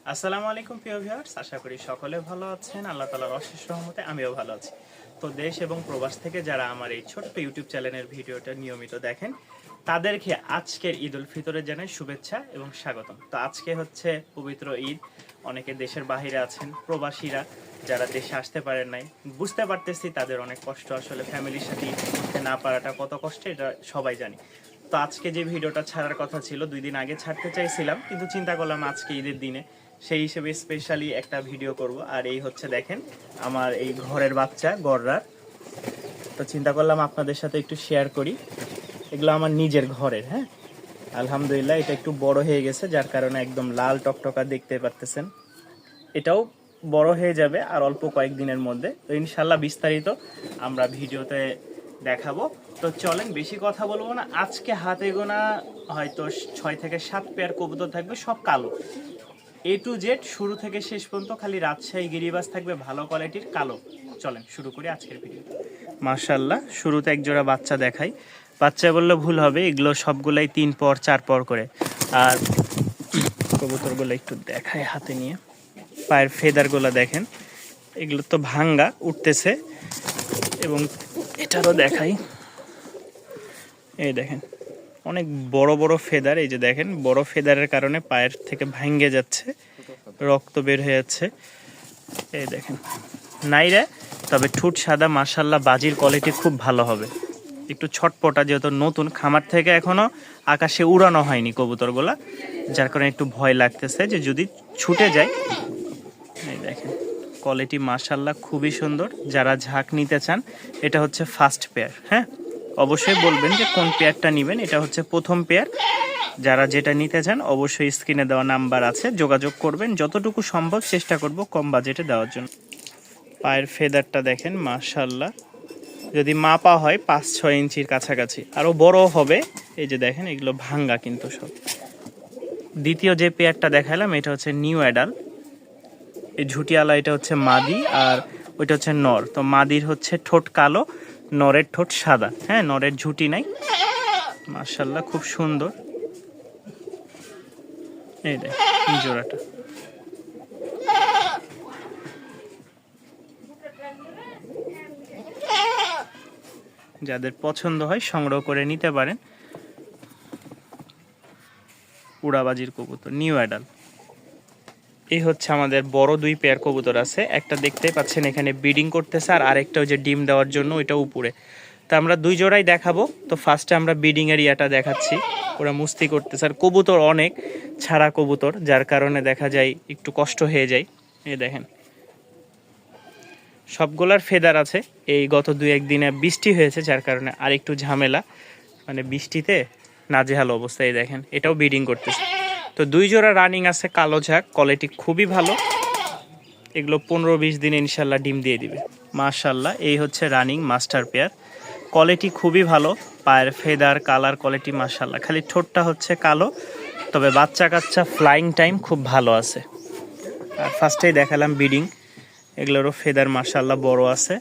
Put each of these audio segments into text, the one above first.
আসসালামু আলাইকুম প্রিয় ভিউয়ার্স, আশা করি সকলে ভালো আছেন। আল্লাহ তাআলার অশেষ রহমতে আমিও ভালো আছি। তো দেশ এবং প্রবাস থেকে যারা আমার এই ছোট্ট ইউটিউব চ্যানেলের ভিডিওটা নিয়মিত দেখেন, তাদেরকে আজকের ঈদ উল ফিতরের জানাই শুভেচ্ছা এবং স্বাগতম। তো আজকে হচ্ছে পবিত্র ঈদ। অনেকে দেশের বাইরে আছেন, প্রবাসীরা যারা দেশে আসতে পারেন নাই, বুঝতে পারতেছি তাদের অনেক কষ্ট। আসলে ফ্যামিলির সাথে ঈদ করতে না পারাটা কত কষ্ট, এটা সবাই জানি। তো আজকে যে ভিডিওটা ছাড়ার কথা ছিল 2 দিন আগে ছাড়তে চাইছিলাম, কিন্তু চিন্তা করলাম আজকে ঈদের দিনে সেই হিসেবে স্পেশালি একটা ভিডিও করব। আর এই হচ্ছে দেখেন আমার এই ঘরের বাচ্চা গড়রার। তো চিন্তা করলাম আপনাদের সাথে একটু শেয়ার করি। এগুলো আমার নিজের ঘরের, হ্যাঁ। আলহামদুলিল্লাহ এটা একটু বড় হয়ে গেছে, যার কারণে একদম লাল টকটকা দেখতে পারতেছেন। এটাও বড় হয়ে যাবে আর অল্প কয়েকদিনের মধ্যে। তো ইনশাল্লাহ বিস্তারিত আমরা ভিডিওতে দেখাবো। তো চলেন, বেশি কথা বলবো না। আজকে হাতে গোনা হয়তো 6 থেকে 7 পেয়ার কবুতর থাকবে, সব কালো। A to Z শুরু থেকে শেষ পর্যন্ত খালি রাজশাহী গিরিবাজ থাকবে, ভালো কোয়ালিটির কালো। চলেন শুরু করি আজকের ভিডিও। মাশাআল্লাহ, শুরুতে এক জোড়া বাচ্চা দেখাই। বাচ্চা বললে ভুল হবে, এগুলো সবগুলাই 3 পর 4 পর করে। আর কবুতরগুলো একটু দেখাই হাতে নিয়ে। পায়ের ফেদারগুলো দেখেন, এগুলো তো ভাঙ্গা উঠতেছে। এবং এটারও দেখাই, এই দেখেন অনেক বড় বড় ফেদার। এই যে দেখেন বড় ফেদারের কারণে পায়ের থেকে ভাঙ্গে যাচ্ছে, রক্ত বের হয়ে যাচ্ছে। এই দেখেন নাইরা, তবে ঠোঁট সাদা। মাশাল্লাহ বাজির কোয়ালিটি খুব ভালো হবে। একটু ছটপটা, যেহেতু নতুন খামার থেকে এখনো আকাশে উড়ানো হয়নি কবুতরগুলা, যার কারণে একটু ভয় লাগতেছে যে যদি ছুটে যায়। এই দেখেন কোয়ালিটি মাশাল্লাহ খুবই সুন্দর। যারা ঝাঁক নিতে চান, এটা হচ্ছে ফার্স্ট পেয়ার। হ্যাঁ, অবশ্যই বলবেন যে কোন পেয়ারটা নেবেন। এটা হচ্ছে প্রথম পেয়ার। যারা যেটা নিতে চান অবশ্যই স্ক্রিনে দেওয়া নাম্বার আছে, যোগাযোগ করবেন। যতটুকু সম্ভব চেষ্টা করব কম বাজেটে দেওয়ার জন্য। পায়ের ফেদারটা দেখেন মাশাল্লাহ, যদি মাপা হয় 5-6 ইঞ্চির কাছাকাছি, আরও বড় হবে। এই যে দেখেন এগুলো ভাঙ্গা কিন্তু সব। দ্বিতীয় যে পেয়ারটা দেখালাম এটা হচ্ছে নিউ অ্যাডাল। এই ঝুটিয়ালা এটা হচ্ছে মাদি, আর ওইটা হচ্ছে নর। তো মাদির হচ্ছে ঠোঁট কালো, নরের ঠোঁট সাদা। হ্যাঁ, নরের ঝুটি নাই। মাশাল্লাহ খুব সুন্দর। এই দেখেন জোড়াটা। যাদের পছন্দ হয় সংগ্রহ করে নিতে পারেন। উড়াবাজির কবুতর নিউ অ্যাডাল। এই হচ্ছে আমাদের বড় 2 পেয়ার কবুতর আছে। একটা দেখতেই পাচ্ছেন এখানে ব্রিডিং করতেছে, আর আরেকটা ওই যে ডিম দেওয়ার জন্য ওইটা উপরে। তো আমরা 2 জোড়াই দেখাবো। তো ফার্স্টে আমরা ব্রিডিং এর ইয়াটা দেখাচ্ছি। ওরা মুস্তি করতেছে, আর কবুতর অনেক ছাড়া কবুতর, যার কারণে দেখা যায় একটু কষ্ট হয়ে যায়। এই দেখেন সবগুলার ফেদার আছে। এই গত 2-1 দিনে বৃষ্টি হয়েছে, যার কারণে আর একটু ঝামেলা, মানে বৃষ্টিতে নাজেহাল অবস্থা। এই দেখেন এটাও ব্রিডিং করতেছে। তো 2 জোড়া রানিং আছে কালো ঝাঁক, কোয়ালিটি খুবই ভালো। এগুলো 15-20 দিনে ইনশাল্লাহ ডিম দিয়ে দিবে। মাশাল্লাহ এই হচ্ছে রানিং মাস্টার পেয়ার, কোয়ালিটি খুবই ভালো। পায়ের ফেদার কালার কোয়ালিটি মাশাল্লাহ। খালি ঠোঁটটা হচ্ছে কালো, তবে বাচ্চা কাচ্চা ফ্লাইং টাইম খুব ভালো আছে। আর ফার্স্টেই দেখালাম ব্রিডিং, এগুলোরও ফেদার মাশাল্লাহ বড় আছে।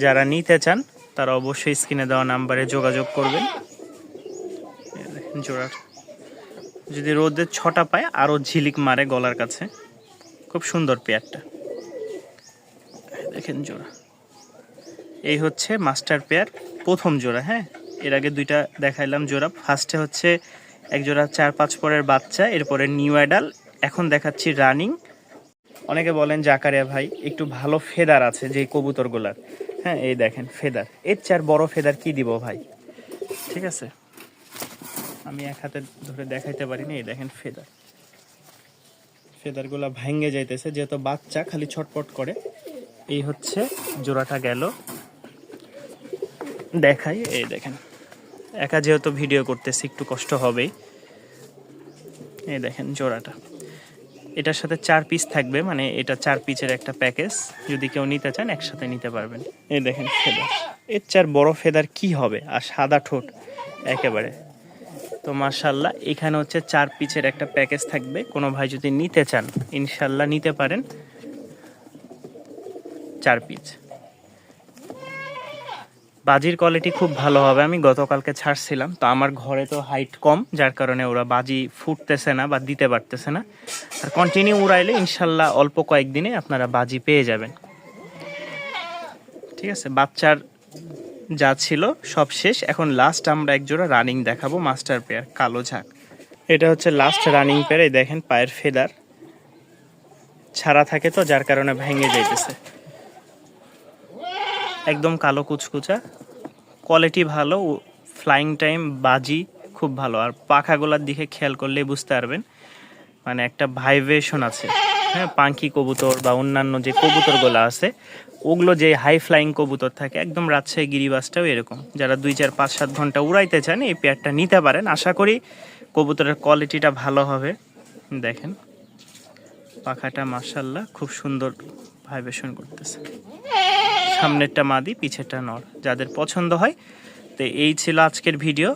যারা নিতে চান তারা অবশ্যই স্ক্রিনে দেওয়া নাম্বারে যোগাযোগ করবেন। জোড়ার যদি রোদের ছটা পায় আরও ঝিলিক মারে গলার কাছে। খুব সুন্দর পেয়ারটা, দেখেন জোড়া। এই হচ্ছে মাস্টার পেয়ার প্রথম জোড়া। হ্যাঁ, এর আগে 2টা দেখাইলাম জোড়া। ফার্স্টে হচ্ছে এক জোড়া 4-5 পরের বাচ্চা, এরপরে নিউ অ্যাডাল। এখন দেখাচ্ছি রানিং। অনেকে বলেন জাকারিয়া ভাই একটু ভালো ফেদার আছে যে কবুতরগুলার। হ্যাঁ, এই দেখেন ফেদার, এর চেয়ে বড় ফেদার কি দিব ভাই। ঠিক আছে, আমি এক হাতে ধরে দেখাইতে পারিনি। এই দেখেন ফেদার, ফেদারগুলা ভাঙ্গে যাইতেছে, যেহেতু বাচ্চা খালি ছটপট করে। এই হচ্ছে জোড়াটা গেল দেখাই। এই দেখেন একা যেহেতু ভিডিও করতেছি একটু কষ্ট হবেই। এই দেখেন জোড়াটা, এটার সাথে 4 পিস থাকবে, মানে এটা 4 পিসের একটা প্যাকেজ। যদি কেউ নিতে চান একসাথে নিতে পারবেন। এই দেখেন ফেদার, এর চেয়ে বড় ফেদার কি হবে। আর সাদা ঠোঁট একেবারে। তো মাশাল্লাহ এখানে হচ্ছে 4 পিসের একটা প্যাকেজ থাকবে। কোনো ভাই যদি নিতে চান ইনশাল্লাহ নিতে পারেন। 4 পিস বাজির কোয়ালিটি খুব ভালো হবে। আমি গতকালকে ছাড়ছিলাম, তো আমার ঘরে তো হাইট কম, যার কারণে ওরা বাজি ফুটতেছে না বা দিতে পারতেছে না। আর কন্টিনিউ উড়াইলে ইনশাল্লাহ অল্প কয়েকদিনে আপনারা বাজি পেয়ে যাবেন। ঠিক আছে, বাচ্চার যা ছিল সব শেষ। এখন লাস্ট আমরা একজোড়া রানিং দেখাবো, মাস্টার পেয়ার কালো ঝাঁক। এটা হচ্ছে লাস্ট রানিং পেয়ার। এই দেখেন পায়ের ফেদার ছাড়া থাকে তো, যার কারণে ভেঙে যাইতেছে। একদম কালো কুচকুচা, কোয়ালিটি ভালো, ফ্লাইং টাইম বাজি খুব ভালো। আর পাখাগুলোর দিকে খেয়াল করলে বুঝতে পারবেন, মানে একটা ভাইব্রেশন আছে। হ্যাঁ, পাঙ্কি কবুতর বা অন্যান্য যে কবুতরগুলো আছে, ওগুলো যে হাই ফ্লাইং কবুতর থাকে, একদম রাজশাহী গিরিবাসটাও এরকম। যারা 2, 4, 5, 7 ঘন্টা উড়াইতে চান এই পেয়ারটা নিতে পারেন। আশা করি কবুতরের কোয়ালিটিটা ভালো হবে। দেখেন পাখাটা মাশাআল্লাহ খুব সুন্দর ভাইব্রেশন করতেছে। সামনেরটা মাদি, পিছেরটা নর। যাদের পছন্দ হয়, তো এই ছিল আজকের ভিডিও।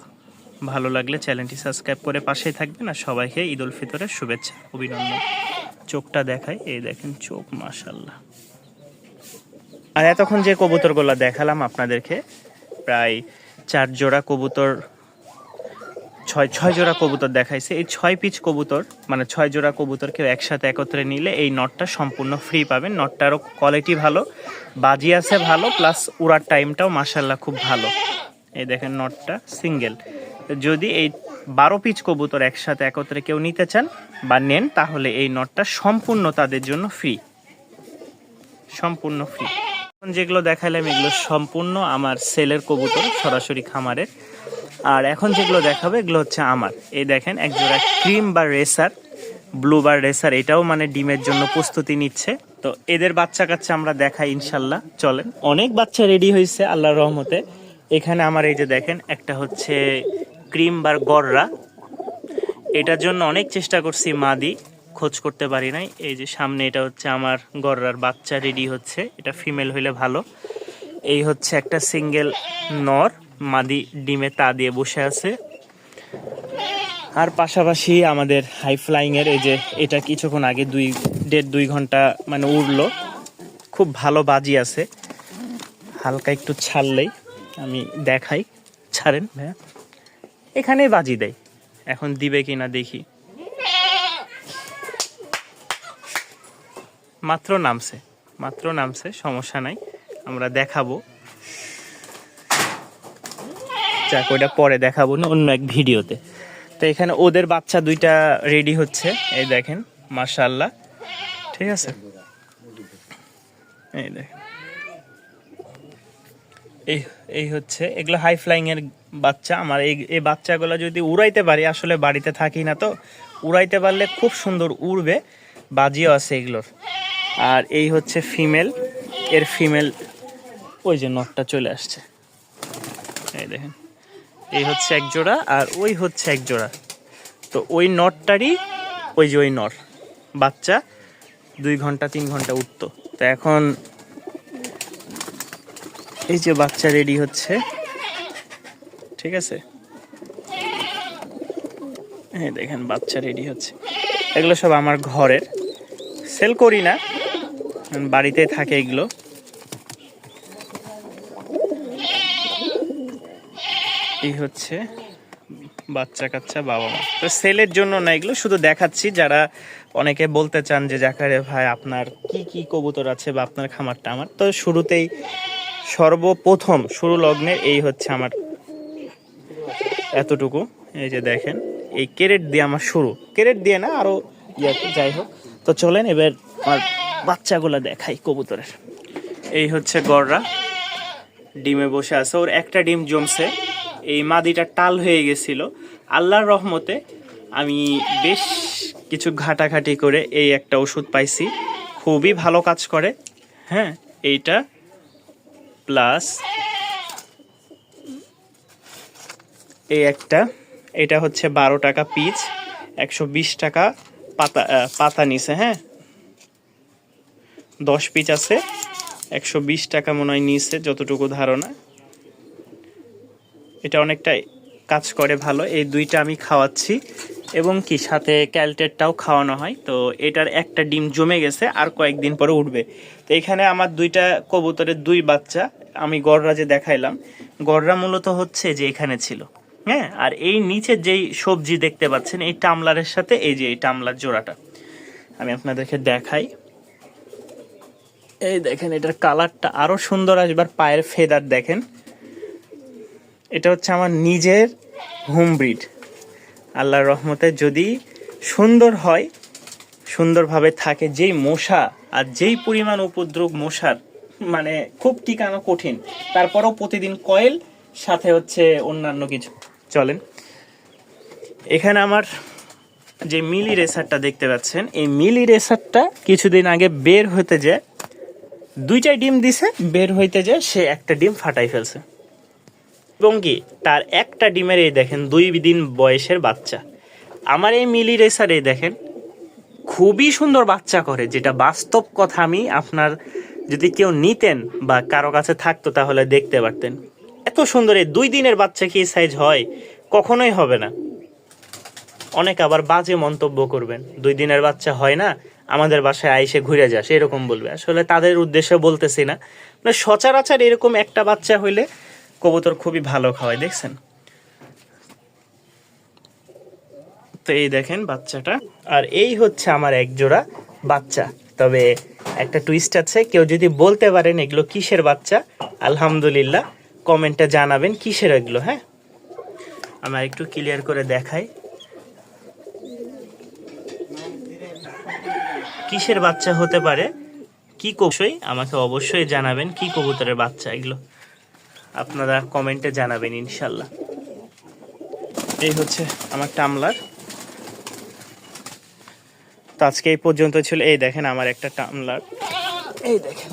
ভালো লাগলে চ্যানেলটি সাবস্ক্রাইব করে পাশেই থাকবেন। আর সবাইকে ঈদ উল ফিতরের শুভেচ্ছা, অভিনন্দন। চোখটা দেখাই, এই দেখেন চোখ মাশাআল্লাহ। আর এতক্ষণ যে কবুতরগুলো দেখালাম আপনাদেরকে, প্রায় 4 জোড়া কবুতর, 6 জোড়া কবুতর দেখাইছে। এই 6 পিচ কবুতর, মানে 6 জোড়া কবুতর কেউ একসাথে একত্রে নিলে এই নটটা সম্পূর্ণ ফ্রি পাবেন। নটটারও কোয়ালিটি ভালো, বাজি আছে ভালো, প্লাস উড়ার টাইমটাও মাশাআল্লাহ খুব ভালো। এই দেখেন নটটা সিঙ্গেল। যদি এই 12 পিচ কবুতর একসাথে একত্রে কেউ নিতে চান বা নেন, তাহলে এই নটটা সম্পূর্ণ তাদের জন্য ফ্রি, সম্পূর্ণ ফ্রি। যেগুলো দেখালাম এগুলো সম্পূর্ণ আমার সেলের কবুতর, সরাসরি খামারের। আর এখন যেগুলো দেখাবে এগুলো হচ্ছে আমার। এই দেখেন একজোড়া ক্রিম বা রেসার, ব্লু বার রেসার, এটাও মানে ডিমের জন্য প্রস্তুতি নিচ্ছে। তো এদের বাচ্চা কাচ্চা আমরা দেখাই ইনশাল্লাহ, চলেন। অনেক বাচ্চা রেডি হয়েছে আল্লাহর রহমতে। এখানে আমার এই যে দেখেন একটা হচ্ছে ক্রিম বার গররা, এটার জন্য অনেক চেষ্টা করছি, মাদি খোঁজ করতে পারি নাই। এই যে সামনে এটা হচ্ছে আমার গররার বাচ্চা রেডি হচ্ছে, এটা ফিমেল হইলে ভালো। এই হচ্ছে একটা সিঙ্গেল নর, মাদি ডিমে তা দিয়ে বসে আছে। আর পাশাপাশি আমাদের হাই ফ্লাইং এর এই যে এটা কিছুক্ষণ আগে 1.5-2 ঘন্টা মানে উড়লো, খুব ভালো বাজি আছে। হালকা একটু ছাড়লেই আমি দেখাই, ছাড়েন ভাইয়া, এখানেই বাজি দেয়। এখন দিবে কিনা দেখি। মাত্র নামছে, সমস্যা নাই, আমরা দেখাবো। যাক, ওইটা পরে দেখাবো না, অন্য এক ভিডিওতে। তো এখানে ওদের বাচ্চা 2টা রেডি হচ্ছে, এই দেখেন মাশাআল্লাহ। ঠিক আছে, এই দেখেন এই হচ্ছে এগুলো হাই ফ্লাইং এর বাচ্চা আমার। এই বাচ্চাগুলো যদি উড়াইতে পারি, আসলে বাড়িতে থাকি না তো, উড়াইতে পারলে খুব সুন্দর উড়বে, বাজিও আছে এগুলোর। আর এই হচ্ছে ফিমেল, এর ফিমেল ওই যে নটটা চলে আসছে, এই দেখেন। এই হচ্ছে এক জোড়া আর ওই হচ্ছে এক জোড়া। তো ওই নটটারই ওই যে ওই নর বাচ্চা 2 ঘন্টা 3 ঘন্টা উঠতো। তো এখন এই যে বাচ্চা রেডি হচ্ছে, ঠিক আছে, এই দেখেন বাচ্চা রেডি হচ্ছে। এগুলো সব আমার ঘরের, সেল করি না, বাড়িতে থাকে এগুলো। এই হচ্ছে বাচ্চা কাচ্চা বাবা মা। তো সেলের জন্য না, এগুলো শুধু দেখাচ্ছি। যারা অনেকে বলতে চান যে জাকারে ভাই আপনার কি কি কবুতর আছে বা আপনার খামারটা আমার, তো শুরুতেই সর্বপ্রথম শুরু লগ্নের এই হচ্ছে আমার এতটুকু। এই যে দেখেন, এই ক্যারেট দিয়ে আমার শুরু, ক্যারেট দিয়ে না আরো যাই হোক। তো চলেন এবার আমার বাচ্চাগুলো দেখাই কবুতরের। এই হচ্ছে গররা, ডিমে বসে আছে, ওর একটা ডিম জমছে। এই মাদিটা টাল হয়ে গেছিল, আল্লাহর রহমতে আমি বেশ কিছু ঘাটাঘাটি করে এই একটা ওষুধ পাইছি, খুবই ভালো কাজ করে। হ্যাঁ, এইটা প্লাস এই একটা, এটা হচ্ছে 12 টাকা পিস, 120 টাকা পাতা নিছে। হ্যাঁ, 10 পিস আছে, 120 টাকা মনে হয় নিছে যতটুকু ধারণা। এটা অনেকটা কাজ করে ভালো। এই 2টা আমি খাওয়াচ্ছি, এবং কি সাথে ক্যালটেটটাও খাওয়ানো হয়। তো এটার একটা ডিম জমে গেছে, আর কয়েকদিন পরে উঠবে। তো এখানে আমার দুইটা কবুতরের দুই বাচ্চা, আমি গড়রা যে দেখাইলাম, গড়রা মূলত হচ্ছে যে এখানে ছিল, হ্যাঁ। আর এই নিচে যেই সবজি দেখতে পাচ্ছেন এই টামলারের সাথে এই যে এই টামলার জোড়াটা আমি আপনাদেরকে দেখাই। এই দেখেন এটার কালারটা আরো সুন্দর আসবার, পায়ের ফেদার দেখেন। এটা হচ্ছে আমার নিজের হোম ব্রিড। আল্লাহর রহমতে যদি সুন্দর হয়, সুন্দরভাবে থাকে, যেই মশা আর যেই পরিমাণ উপদ্রব মশার, মানে খুব টিকানো কঠিন, তারপরেও প্রতিদিন কয়েল সাথে হচ্ছে অন্যান্য কিছু। চলেন, এখানে আমার যে মিলি রেসারটা দেখতে পাচ্ছেন, এই মিলি রেসারটা কিছুদিন আগে বের হতে যায়, দুইটা ডিম দিছে, বের হইতে যায় সে একটা ডিম ফাটাই ফেলছে। এবং কি তার একটা ডিমের এই দেখেন 2 দিন বয়সের বাচ্চা। আমার এই মিলি রেসার এই দেখেন খুবই সুন্দর বাচ্চা করে, যেটা বাস্তব কথা। আমি আপনার যদি কেউ নিতেন বা কারো কাছে থাকতো তাহলে দেখতে পারতেন এত সুন্দর। এই 2 দিনের বাচ্চা কি সাইজ হয়? কখনোই হবে না। অনেক আবার বাজে মন্তব্য করবেন, 2 দিনের বাচ্চা হয় না, আমাদের বাসায় আইসে ঘুরে যাস, এরকম বলবে। আসলে তাদের উদ্দেশ্যে বলতেছি না, মানে সচরাচর এরকম একটা বাচ্চা হইলে কবুতর খুবই ভালো খাওয়ায়, দেখছেন। তো এই দেখেন বাচ্চাটা, আর এই হচ্ছে আমার এক জোড়া বাচ্চা। তবে একটা টুইস্ট আছে, কেউ যদি বলতে পারেন এগুলো কিসের বাচ্চা, আলহামদুলিল্লাহ কমেন্টে জানাবেন কিসের এগুলো। হ্যাঁ, আমার একটু ক্লিয়ার করে দেখাই কিসের বাচ্চা হতে পারে, কি কবুতর আমাকে অবশ্যই জানাবেন, কি কবুতরের বাচ্চা এগুলো আপনারা কমেন্টে জানাবেন ইনশাল্লাহ। এই হচ্ছে আমার টামলার। তো আজকে এই পর্যন্ত ছিল। এই দেখেন আমার একটা টামলার, এই দেখেন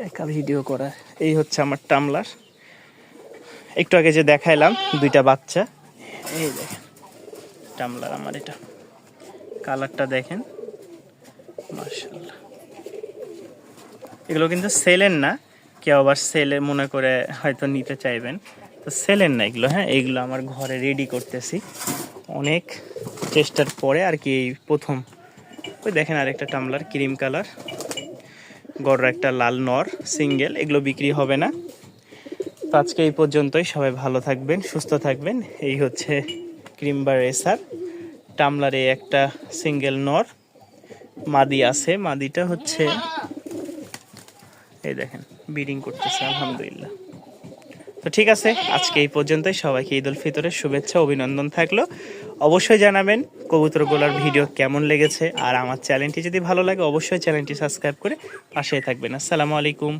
একা ভিডিও করা। এই হচ্ছে আমার টামলার, একটু আগে যে দেখাইলাম দুইটা বাচ্চা। এই দেখেন টামলার আমার, এটা কালারটা দেখেন মাশাআল্লাহ। এগুলো কিন্তু সেলের না, কেউ আবার সেলে মনে করে হয়তো নিতে চাইবেন, তো সেলের না এগুলো। হ্যাঁ, এইগুলো আমার ঘরে রেডি করতেছি অনেক চেষ্টার পরে আর কি, এই প্রথম। ওই দেখেন আরেকটা টামলার ক্রিম কালার, গড়রা একটা লাল নর সিঙ্গেল, এগুলো বিক্রি হবে না। তো আজকে এই পর্যন্তই, সবাই ভালো থাকবেন, সুস্থ থাকবেন। এই হচ্ছে ক্রিম বা রেসার টামলারে একটা সিঙ্গেল নর, মাদি আছে, মাদিটা হচ্ছে এই দেখেন ব্রিডিং করতেছে আলহামদুলিল্লাহ। তো ঠিক আছে, আজকে এই পর্যন্তই। সবাইকে ঈদ উল ফিতরের শুভেচ্ছা, অভিনন্দন থাকলো। অবশ্যই জানাবেন কবুতরগুলোর ভিডিও কেমন লেগেছে, আর আমার চ্যানেলটি যদি ভালো লাগে অবশ্যই চ্যানেলটি সাবস্ক্রাইব করে পাশে থাকবেন। আসসালামু আলাইকুম।